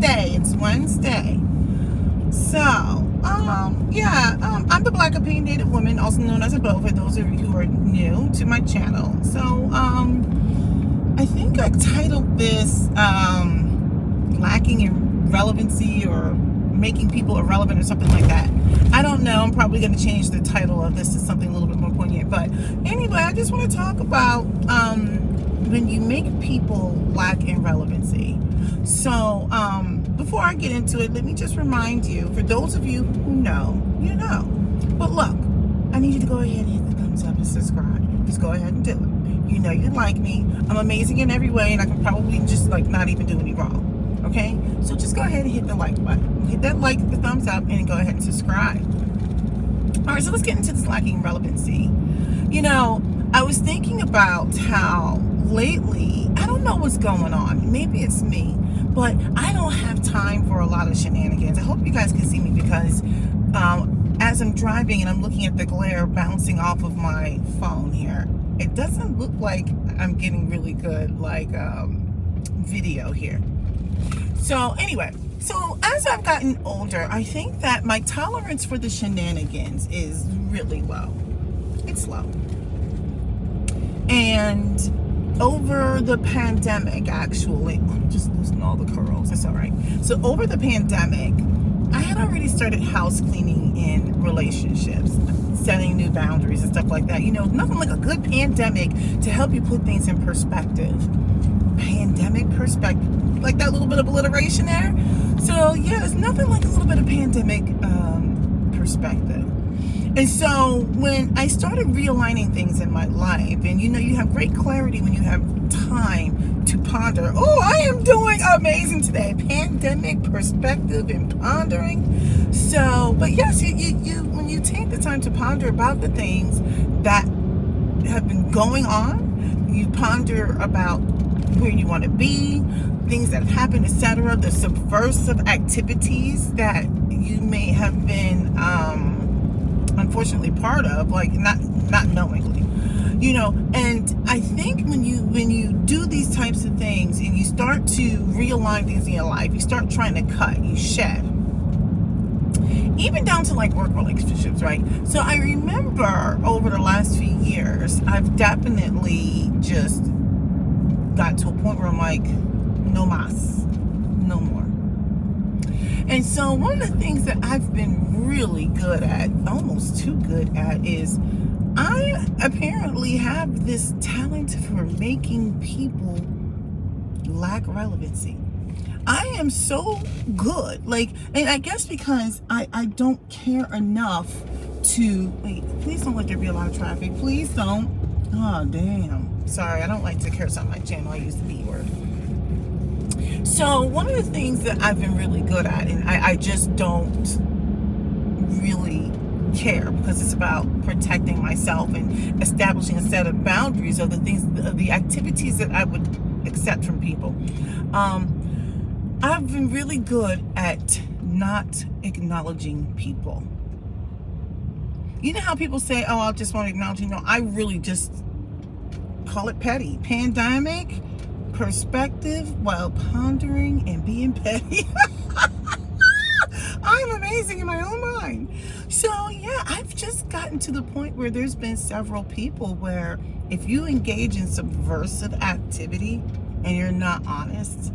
Wednesday. It's Wednesday. So, I'm the Black Opinionated Woman, also known as a B.O.W, for those of you who are new to my channel. So, I think I titled this Lacking in Relevancy or Making People Irrelevant or something like that. I don't know. I'm probably going to change the title of this to something a little bit more poignant. But anyway, I just want to talk about when you make people lack in relevancy. So, before I get into it, let me just remind you, for those of you who know, you know. But look, I need you to go ahead and hit the thumbs up and subscribe. Just go ahead and do it. You know you like me. I'm amazing in every way, and I can probably just not even do any wrong. Okay? So just go ahead and hit the like button. Hit that like, the thumbs up, and go ahead and subscribe. All right, so let's get into this lacking relevancy. You know, I was thinking about how lately, I don't know what's going on. Maybe it's me, but I don't have time for a lot of shenanigans. I hope you guys can see me because as I'm driving and I'm looking at the glare bouncing off of my phone here, it doesn't look like I'm getting really good video here. So anyway, so as I've gotten older, I think that my tolerance for the shenanigans is really low. It's low. And over the pandemic, actually, I'm just losing all the curls. That's all right. So over the pandemic, I had already started house cleaning in relationships, setting new boundaries and stuff like that. You know, nothing like a good pandemic to help you put things in perspective. Pandemic perspective, like that little bit of alliteration there. So yeah, there's nothing like a little bit of pandemic perspective. And so when I started realigning things in my life, and you know, you have great clarity when you have time to ponder. Oh, I am doing amazing today. Pandemic perspective and pondering. So, but yes, you when you take the time to ponder about the things that have been going on, you ponder about where you want to be, things that have happened, etc., the subversive activities that you may have been unfortunately part of, like not knowingly, you know. And I think when you do these types of things and you start to realign things in your life, you start trying to cut, you shed, even down to like work relationships, right? So I remember over the last few years, I've definitely just got to a point where I'm like, no mas, no more. And so one of the things that I've been really good at, almost too good at, is I apparently have this talent for making people lack relevancy. I am so good, and I guess because I don't care enough to, wait, please don't let there be a lot of traffic. Please don't. Oh, damn. Sorry, I don't like to curse on my channel. I use the B word. So one of the things that I've been really good at, and I just don't really care because it's about protecting myself and establishing a set of boundaries of the things, of the activities that I would accept from people. I've been really good at not acknowledging people. You know how people say, oh, I just want to acknowledge you. No, I really just call it petty. Pandemic perspective while pondering and being petty. I'm amazing in my own mind. So yeah, I've just gotten to the point where there's been several people where if you engage in subversive activity and you're not honest,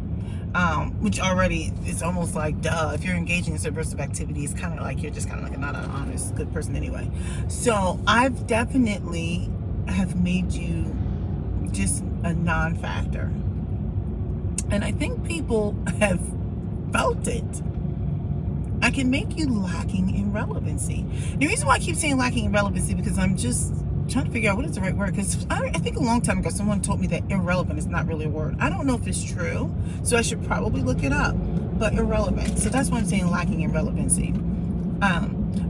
which already is almost like duh, if you're engaging in subversive activity, it's kind of like you're just kind of like not an honest good person anyway. So I've definitely have made you just a non-factor. And I think people have felt it. I can make you lacking in relevancy. The reason why I keep saying lacking in relevancy, because I'm just trying to figure out what is the right word. Because I think a long time ago, someone told me that irrelevant is not really a word. I don't know if it's true, so I should probably look it up. But irrelevant. So that's why I'm saying lacking in relevancy.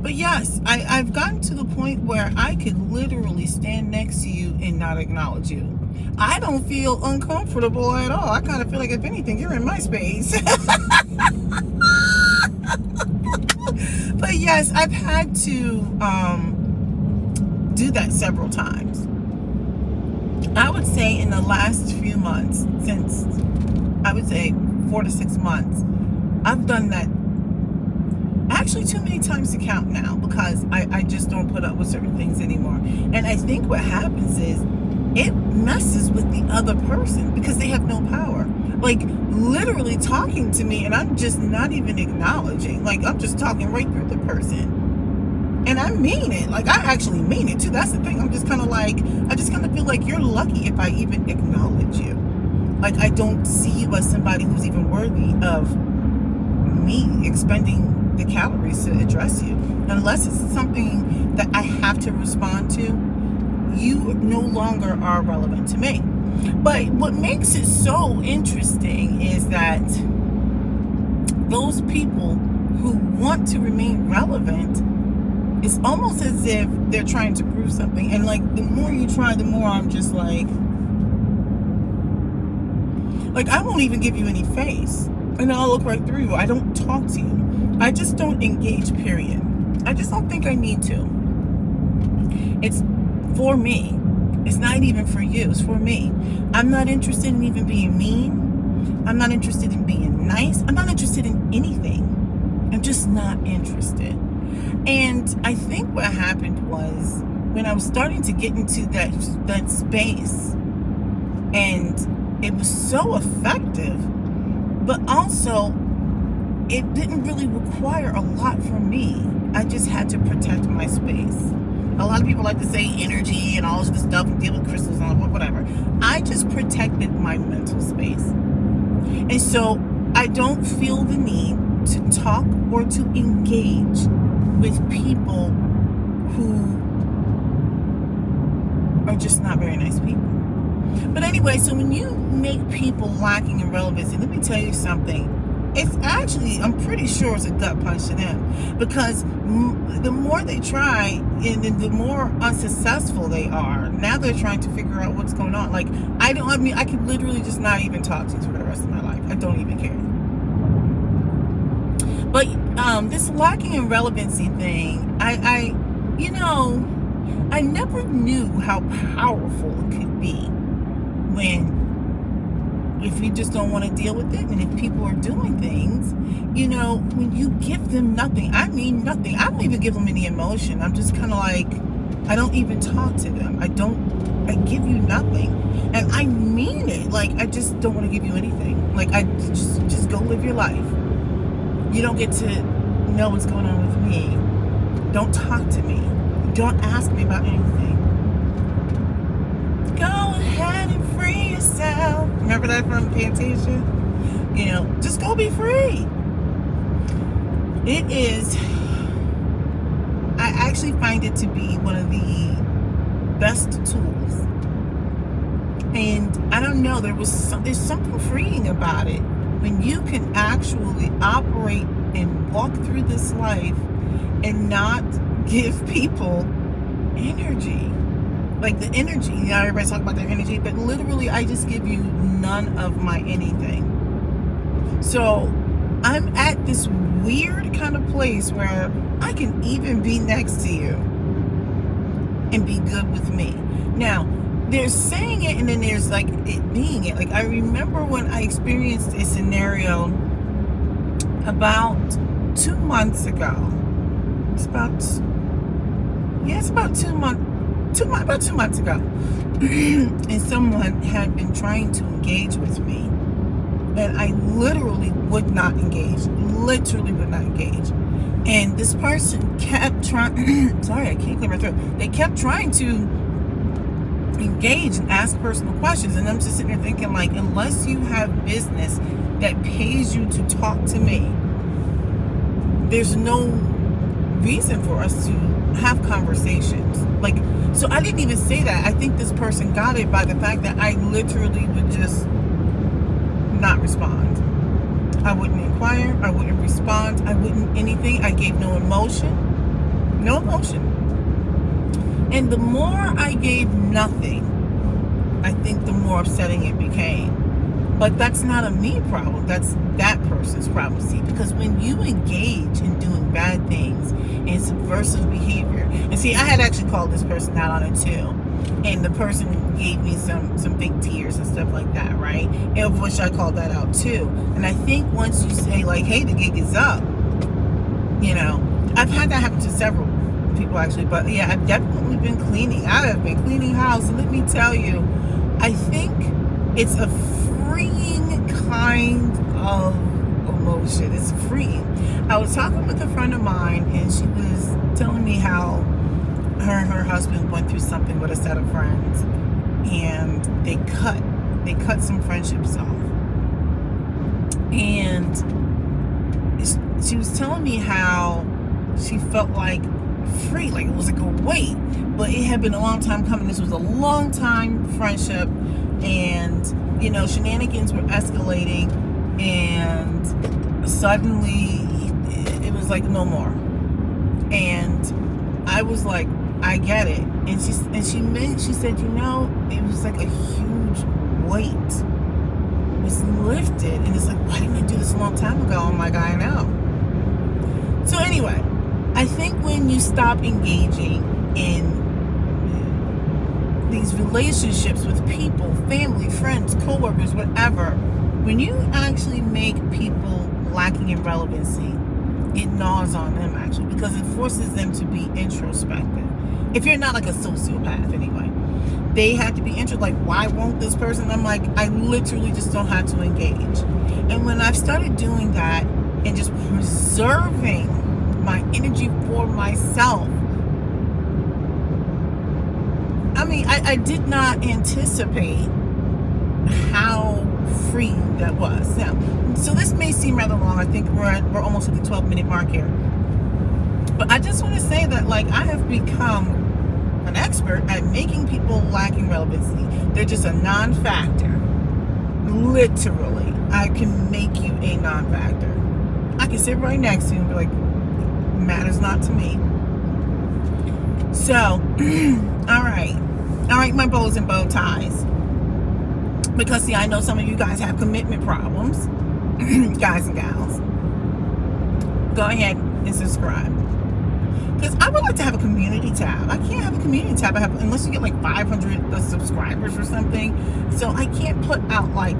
But yes, I've gotten to the point where I could literally stand next to you and not acknowledge you. I don't feel uncomfortable at all. I kind of feel like, if anything, you're in my space. But yes, I've had to do that several times. I would say in the last few months, since I would say 4 to 6 months, I've done that actually too many times to count now, because I just don't put up with certain things anymore. And I think what happens is it messes with the other person because they have no power. Like, literally talking to me and I'm just not even acknowledging. Like, I'm just talking right through the person. And I mean it. Like, I actually mean it too. That's the thing. I'm just kind of like, I just kind of feel like you're lucky if I even acknowledge you. Like, I don't see you as somebody who's even worthy of me expending the calories to address you. Unless it's something that I have to respond to, you no longer are relevant to me. But what makes it so interesting is that those people who want to remain relevant, it's almost as if they're trying to prove something. And like, the more you try, the more I'm just like I won't even give you any face. And I'll look right through you. I don't talk to you. I just don't engage, period. I just don't think I need to. It's for me. It's not even for you. It's for me. I'm not interested in even being mean. I'm not interested in being nice. I'm not interested in anything. I'm just not interested. And I think what happened was when I was starting to get into that space, and it was so effective, but also it didn't really require a lot from me. I just had to protect my space. A lot of people like to say energy and all this stuff and deal with crystals and whatever. I just protected my mental space. And so I don't feel the need to talk or to engage with people who are just not very nice people. But anyway, so when you make people lacking in relevancy, let me tell you something. It's actually, I'm pretty sure it's a gut punch to them, because the more they try and the more unsuccessful they are, now they're trying to figure out what's going on. Like, I could literally just not even talk to you for the rest of my life. I don't even care. But this lacking in relevancy thing, I never knew how powerful it could be if you just don't want to deal with it, and if people are doing things, when you give them nothing, I mean nothing. I don't even give them any emotion. I'm just kind of like, I don't even talk to them. I give you nothing. And I mean it. Like, I just don't want to give you anything. Like, I just go live your life. You don't get to know what's going on with me. Don't talk to me. Don't ask me about anything. Go ahead and free yourself. Remember that from Fantasia? Just go be free. It is, I actually find it to be one of the best tools. And I don't know, there's something freeing about it. When you can actually operate and walk through this life and not give people energy. Like, the energy, everybody's talking about their energy, but literally I just give you none of my anything. So I'm at this weird kind of place where I can even be next to you and be good with me. Now, there's saying it and then there's like it being it. Like, I remember when I experienced a scenario about 2 months ago. About 2 months ago. And someone had been trying to engage with me, and I literally would not engage. And this person kept trying, sorry, I can't clear my throat. They kept trying to engage and ask personal questions. And I'm just sitting there thinking, like, unless you have business that pays you to talk to me, there's no reason for us to have conversations. Like, so I didn't even say that. I think this person got it by the fact that I literally would just not respond. I wouldn't inquire. I wouldn't respond. I wouldn't anything. I gave no emotion. No emotion. And the more I gave nothing, I think the more upsetting it became. But that's not a me problem. That's that person's problem. See, because when you engage in doing bad things and subversive behavior, and see, I had actually called this person out on it too. and the person gave me some big tears and stuff like that, right? And of which I called that out too. And I think once you say like, hey, the gig is up, you know, I've had that happen to several people actually, but yeah, I've definitely been cleaning. I have been cleaning house, and let me tell you, I think it's a freeing kind of emotion. It's freeing. I was talking with a friend of mine, and she was telling me how her and her husband went through something with a set of friends, and they cut some friendships off. And she was telling me how she felt like free, like it was like a weight, but it had been a long time coming. This was a long time friendship, and you know, shenanigans were escalating, and suddenly it was like no more. And I was like, I get it. And she said, you know, it was like a huge weight was lifted, and it's like, why didn't I do this a long time ago? I'm like, I know. So anyway, I think when you stop engaging in these relationships with people, family, friends, coworkers, whatever, when you actually make people lacking in relevancy, it gnaws on them actually, because it forces them to be introspective. If you're not like a sociopath anyway, they have to be interested. Like, why won't this person? I'm like, I literally just don't have to engage. And when I've started doing that and just preserving my energy for myself, I mean, I did not anticipate how free that was. Now, so this may seem rather long. I think we're almost at the 12-minute mark here. But I just want to say that, like, I have become an expert at making people lacking relevancy. They're just a non-factor. Literally, I can make you a non-factor. I can sit right next to you and be like, matters not to me. So, all right, my bows and bow ties. Because see, I know some of you guys have commitment problems, guys and gals. Go ahead and subscribe. Because I would like to have a community tab. I can't have a community tab unless you get like 500 subscribers or something. So I can't put out like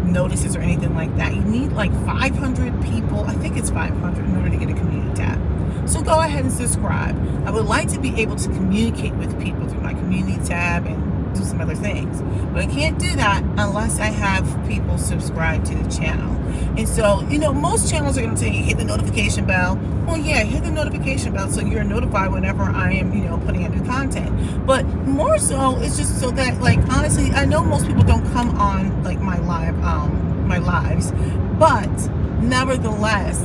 notices or anything like that. You need like 500 people. I think it's 500 in order to get a community tab. So go ahead and subscribe. I would like to be able to communicate with people through my community tab and do some other things, but I can't do that unless I have people subscribe to the channel. And so, you know, most channels are going to tell you hit the notification bell. Well, yeah, hit the notification bell so you're notified whenever I am, you know, putting out new content. But more so, it's just so that, like, honestly, I know most people don't come on like my lives, but nevertheless,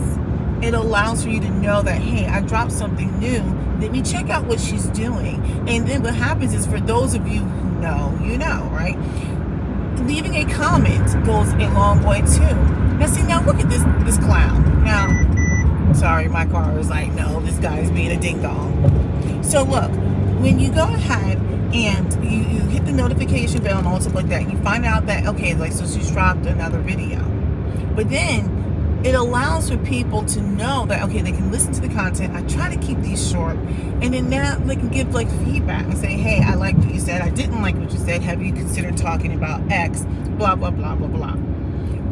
it allows for you to know that, hey, I dropped something new. Let me check out what she's doing. And then what happens is, for those of you who know, you know, right? Leaving a comment goes a long way too. Now see, now look at this clown. Now, sorry, my car is like, no, this guy is being a ding dong. So look, when you go ahead and you hit the notification bell and all stuff like that, you find out that, okay, like, so she's dropped another video. But then it allows for people to know that, okay, they can listen to the content. I try to keep these short, and then now they can give like feedback and say, hey, I like what you said, I didn't like what you said, have you considered talking about X, blah, blah, blah, blah, blah.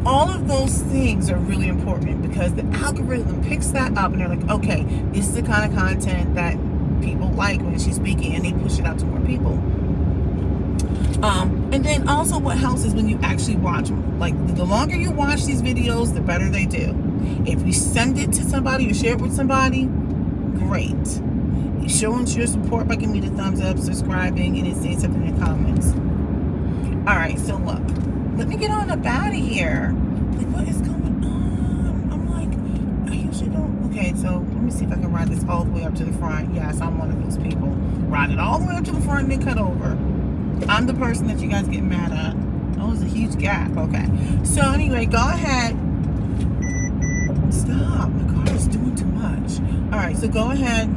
All of those things are really important, because the algorithm picks that up, and they're like, okay, this is the kind of content that people like when she's speaking, and they push it out to more people. And then also what helps is when you actually watch them. Like, the longer you watch these videos, the better they do. If you send it to somebody or share it with somebody, great. Showing your support by giving me the thumbs up, subscribing, and then saying something in the comments. Alright, so look, let me get on up out of here. Like, what is going on? I'm like, I usually don't. Okay, so let me see if I can ride this all the way up to the front. Yes, I'm one of those people. Ride it all the way up to the front and then cut over. I'm the person that you guys get mad at. Oh, it's a huge gap. Okay. So anyway, go ahead. Stop. My car is doing too much. All right. So go ahead.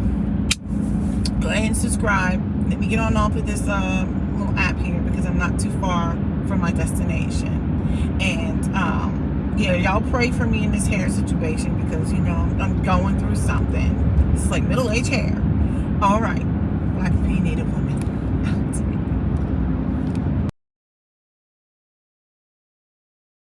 Go ahead and subscribe. Let me get on off of this little app here, because I'm not too far from my destination. And yeah, y'all pray for me in this hair situation, because, you know, I'm going through something. It's like middle-aged hair. All right. Black opinionated woman.